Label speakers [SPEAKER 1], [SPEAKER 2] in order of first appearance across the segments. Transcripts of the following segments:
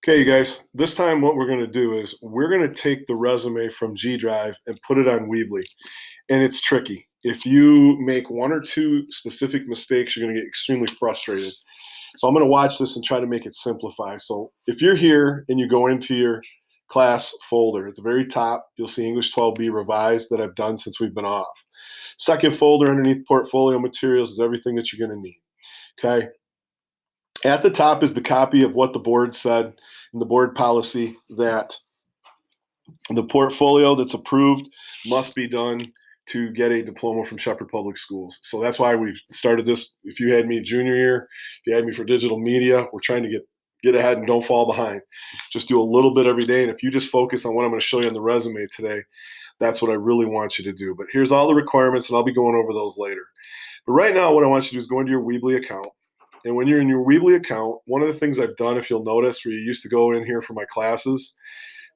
[SPEAKER 1] Okay, you guys, this time what we're going to do is we're going to take the resume from G Drive and put it on Weebly. And it's tricky. If you make one or two specific mistakes, you're going to get extremely frustrated. So I'm going to watch this and try to make it simplify. So if you're here and you go into your class folder, at the very top, you'll see English 12B revised that I've done since we've been off. Second folder underneath portfolio materials is everything that you're going to need. Okay. At the top is the copy of what the board said in the board policy that the portfolio that's approved must be done to get a diploma from Shepherd Public Schools. So that's why we've started this. If you had me junior year, if you had me for digital media, we're trying to get ahead and don't fall behind. Just do a little bit every day. And if you just focus on what I'm going to show you on the resume today, that's what I really want you to do. But here's all the requirements, and I'll be going over those later. But right now, what I want you to do is go into your Weebly account. And when you're in your Weebly account, one of the things I've done, if you'll notice, where you used to go in here for my classes,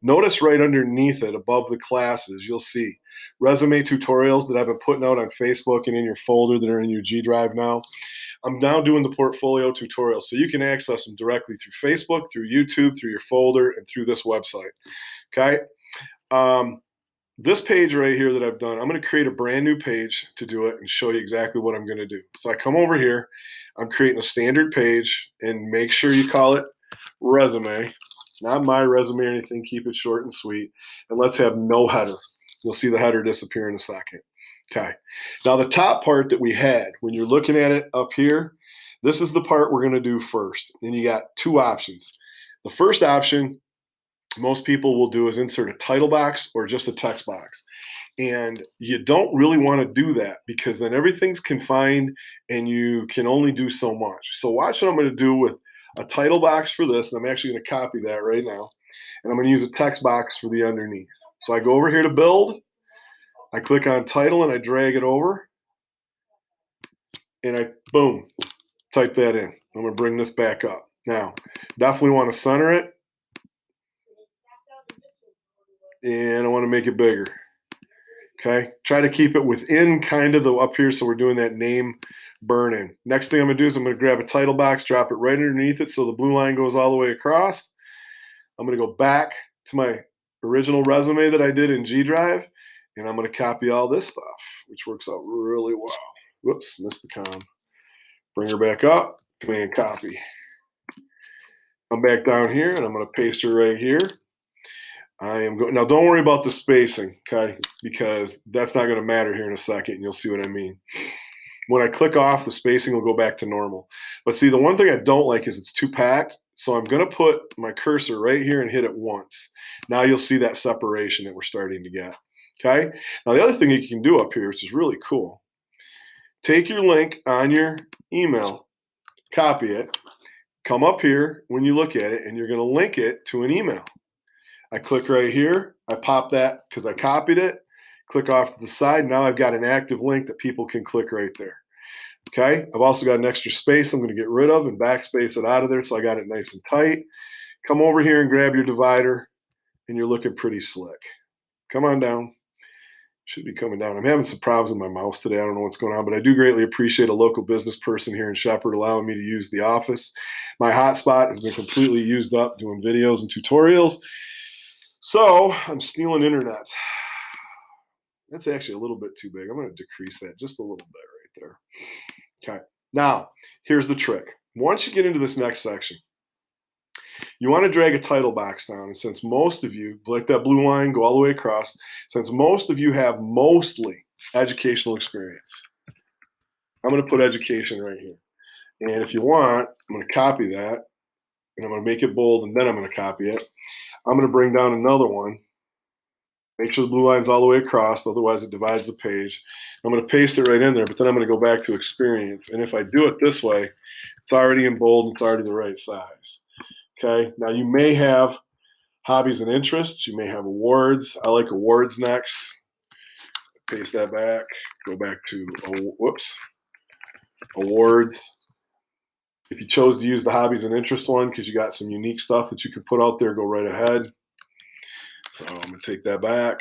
[SPEAKER 1] notice right underneath it, above the classes, you'll see resume tutorials that I've been putting out on Facebook and in your folder that are in your G Drive now. I'm now doing the portfolio tutorials, so you can access them directly through Facebook, through YouTube, through your folder, and through this website. Okay? This page right here that I've done, I'm going to create a brand new page to do it and show you exactly what I'm going to do. So I come over here, I'm creating a standard page, and make sure you call it resume. Not my resume or anything. Keep it short and sweet. And let's have no header. You'll see the header disappear in a second. Okay. Now the top part that we had, when you're looking at it up here, this is the part we're going to do first. And you got two options. The first option most people will do is insert a title box or just a text box. And you don't really want to do that because then everything's confined and you can only do so much. So watch what I'm going to do with a title box for this, and I'm actually going to copy that right now. And I'm going to use a text box for the underneath. So I go over here to build, I click on title and I drag it over, and I, boom, type that in. I'm going to bring this back up. Now, definitely want to center it, and I want to make it bigger. Okay, try to keep it within kind of the up here so we're doing that name burn in. Next thing I'm going to do is I'm going to grab a title box, drop it right underneath it so the blue line goes all the way across. I'm going to go back to my original resume that I did in G Drive, and I'm going to copy all this stuff, which works out really well. Whoops, missed the com. Bring her back up, command copy. I'm back down here, and I'm going to paste her right here. I am going now. Don't worry about the spacing, okay? Because that's not going to matter here in a second, and you'll see what I mean. When I click off, the spacing will go back to normal. But see, the one thing I don't like is it's too packed. So I'm going to put my cursor right here and hit it once. Now you'll see that separation that we're starting to get. Okay. Now the other thing you can do up here, which is really cool, take your link on your email, copy it, come up here when you look at it, and you're going to link it to an email. I click right here. I pop that because I copied it. Click off to the side. Now I've got an active link that people can click right there. Okay. I've also got an extra space I'm going to get rid of and backspace it out of there so I got it nice and tight. Come over here and grab your divider, and you're looking pretty slick. Come on down. Should be coming down. I'm having some problems with my mouse today. I don't know what's going on, but I do greatly appreciate a local business person here in Shepherd allowing me to use the office. My hotspot has been completely used up doing videos and tutorials. So I'm stealing internet. That's actually a little bit too big. I'm going to decrease that just a little bit right there. Okay. Now, here's the trick. Once you get into this next section, you want to drag a title box down. And since most of you, like that blue line, go all the way across, since most of you have mostly educational experience, I'm going to put education right here. And if you want, I'm going to copy that, and I'm going to make it bold, and then I'm going to copy it. I'm going to bring down another one. Make sure the blue line's all the way across, otherwise it divides the page. I'm going to paste it right in there, but then I'm going to go back to experience. And if I do it this way, it's already in bold and it's already the right size. Okay, now you may have hobbies and interests. You may have awards. I like awards next. Paste that back. Go back to, awards. If you chose to use the hobbies and interest one because you got some unique stuff that you could put out there, go right ahead. So I'm going to take that back.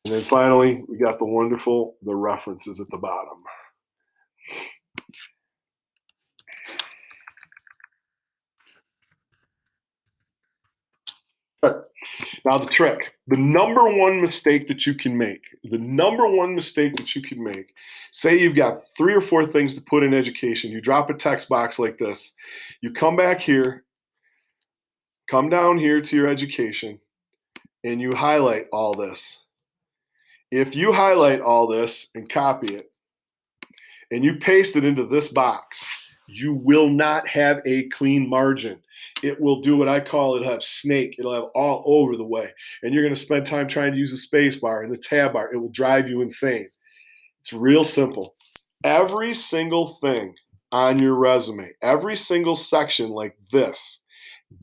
[SPEAKER 1] And then finally, we got the references at the bottom. Now the trick, the number one mistake that you can make, say you've got 3 or 4 things to put in education, you drop a text box like this, you come back here, come down here to your education, and you highlight all this. If you highlight all this and copy it, and you paste it into this box, you will not have a clean margin. It will do what I call, it'll have snake. It'll have all over the way. And you're going to spend time trying to use the space bar and the tab bar. It will drive you insane. It's real simple. Every single thing on your resume, every single section like this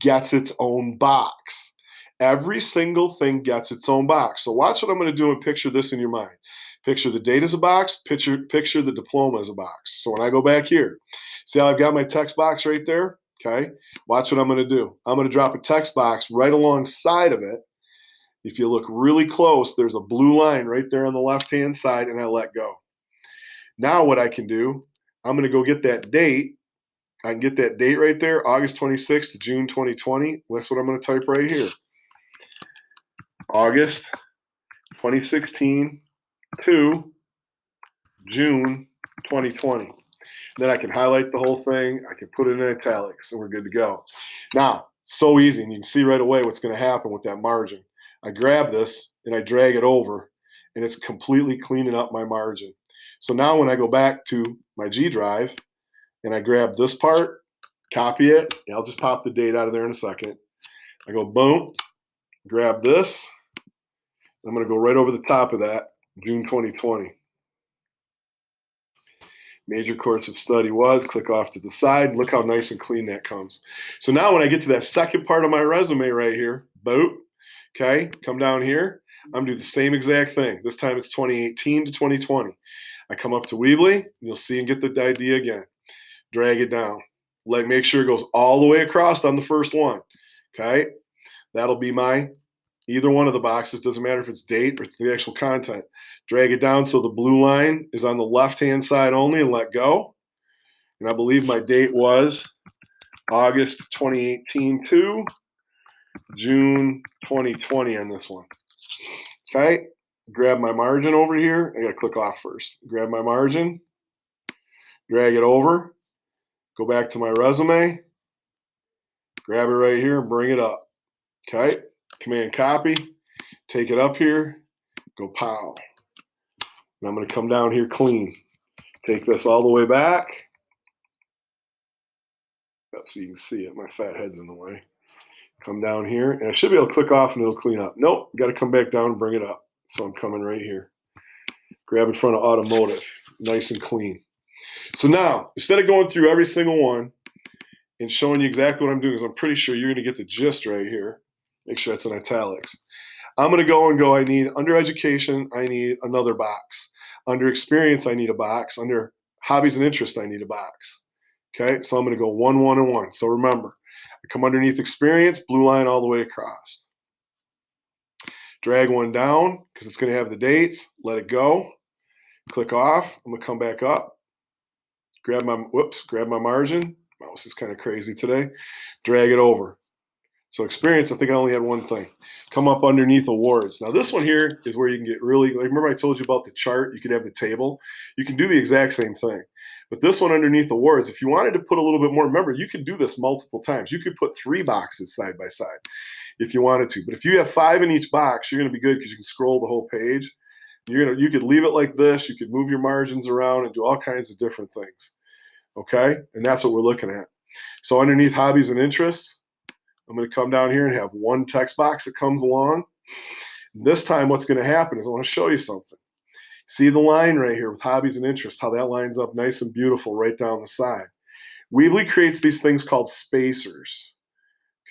[SPEAKER 1] gets its own box. Every single thing gets its own box. So watch what I'm going to do and picture this in your mind. Picture the date as a box, picture the diploma as a box. So when I go back here, see how I've got my text box right there? Okay, watch what I'm going to do. I'm going to drop a text box right alongside of it. If you look really close, there's a blue line right there on the left-hand side, and I let go. Now what I can do, I'm going to go get that date. I can get that date right there, August 26th to June 2020. That's what I'm going to type right here. August 2016 to June 2020. Then I can highlight the whole thing. I can put it in italics, and we're good to go. Now, so easy, and you can see right away what's going to happen with that margin. I grab this, and I drag it over, and it's completely cleaning up my margin. So now when I go back to my G drive, and I grab this part, copy it, and I'll just pop the date out of there in a second. I go boom, grab this. I'm going to go right over the top of that, June 2020. Major course of study was, click off to the side. Look how nice and clean that comes. So now when I get to that second part of my resume right here, boop, okay, come down here. I'm going to do the same exact thing. This time it's 2018 to 2020. I come up to Weebly, and you'll see and get the idea again. Drag it down. Make sure it goes all the way across on the first one, okay? That'll be my, either one of the boxes, doesn't matter if it's date or it's the actual content. Drag it down so the blue line is on the left-hand side only and let go. And I believe my date was August 2018 to June 2020 on this one. Okay, grab my margin over here. I got to click off first. Grab my margin, drag it over, go back to my resume, grab it right here and bring it up. Okay, Command copy, take it up here, go pow. And I'm going to come down here clean. Take this all the way back. Up so you can see it. My fat head's in the way. Come down here, and I should be able to click off and it'll clean up. Nope, got to come back down and bring it up. So I'm coming right here. Grab in front of automotive, nice and clean. So now, instead of going through every single one and showing you exactly what I'm doing, because I'm pretty sure you're going to get the gist right here. Make sure that's in italics. I'm going to go, I need, under education, I need another box. Under experience, I need a box. Under hobbies and interests, I need a box. Okay, so I'm going to go 1, 1, and 1. So remember, I come underneath experience, blue line all the way across. Drag one down, because it's going to have the dates. Let it go. Click off. I'm going to come back up. Grab my margin. Mouse is kind of crazy today. Drag it over. So experience, I think I only had one thing. Come up underneath awards. Now this one here is where you can get really, like, remember I told you about the chart? You could have the table. You can do the exact same thing. But this one underneath awards, if you wanted to put a little bit more, remember, you could do this multiple times. You could put 3 boxes side by side if you wanted to. But if you have 5 in each box, you're going to be good because you can scroll the whole page. You could leave it like this. You could move your margins around and do all kinds of different things. Okay? And that's what we're looking at. So underneath hobbies and interests, I'm going to come down here and have one text box that comes along. This time what's going to happen is I want to show you something. See the line right here with hobbies and interests, how that lines up nice and beautiful right down the side. Weebly creates these things called spacers.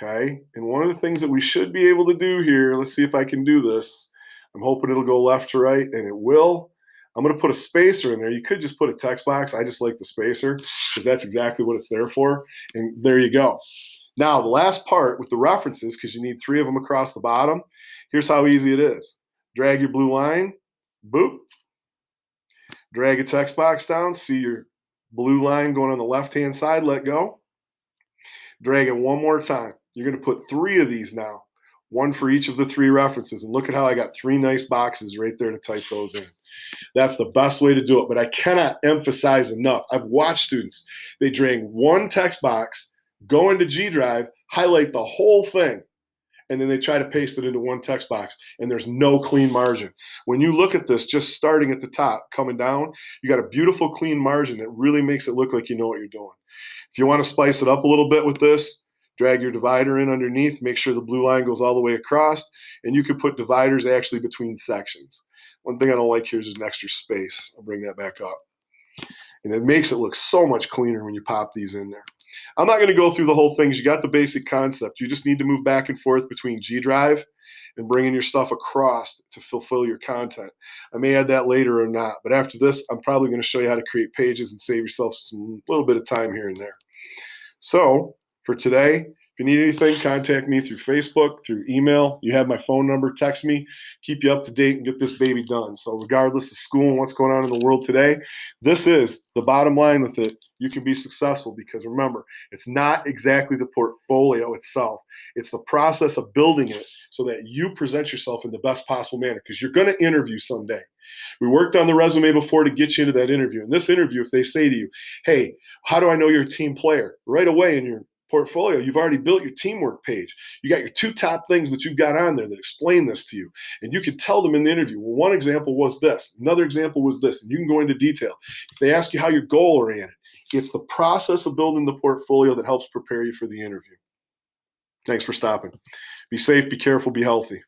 [SPEAKER 1] Okay? And one of the things that we should be able to do here, let's see if I can do this. I'm hoping it'll go left to right, and it will. I'm going to put a spacer in there. You could just put a text box. I just like the spacer because that's exactly what it's there for. And there you go. Now, the last part with the references, because you need 3 of them across the bottom, here's how easy it is. Drag your blue line, boop. Drag a text box down, see your blue line going on the left-hand side, let go. Drag it one more time. You're going to put 3 of these now. one for each of the 3 references. And look at how I got 3 nice boxes right there to type those in. That's the best way to do it. But I cannot emphasize enough. I've watched students, they drag one text box, go into G Drive, highlight the whole thing, and then they try to paste it into one text box, and there's no clean margin. When you look at this, just starting at the top, coming down, you got a beautiful clean margin that really makes it look like you know what you're doing. If you want to spice it up a little bit with this, drag your divider in underneath, make sure the blue line goes all the way across, and you can put dividers actually between sections. One thing I don't like here is an extra space. I'll bring that back up. And it makes it look so much cleaner when you pop these in there. I'm not going to go through the whole thing. You got the basic concept. You just need to move back and forth between G Drive and bringing your stuff across to fulfill your content. I may add that later or not, but after this, I'm probably going to show you how to create pages and save yourself some little bit of time here and there. So for today, if you need anything, contact me through Facebook, through email. You have my phone number. Text me. Keep you up to date and get this baby done. So regardless of school and what's going on in the world today, this is the bottom line with it. You can be successful because remember, it's not exactly the portfolio itself. It's the process of building it so that you present yourself in the best possible manner because you're going to interview someday. We worked on the resume before to get you into that interview. In this interview, if they say to you, hey, how do I know you're a team player? Right away in your portfolio, you've already built your teamwork page. You got your 2 top things that you've got on there that explain this to you. And you can tell them in the interview, well, one example was this, another example was this, and you can go into detail. If they ask you how you're goal oriented, it's the process of building the portfolio that helps prepare you for the interview. Thanks for stopping. Be safe, be careful, be healthy.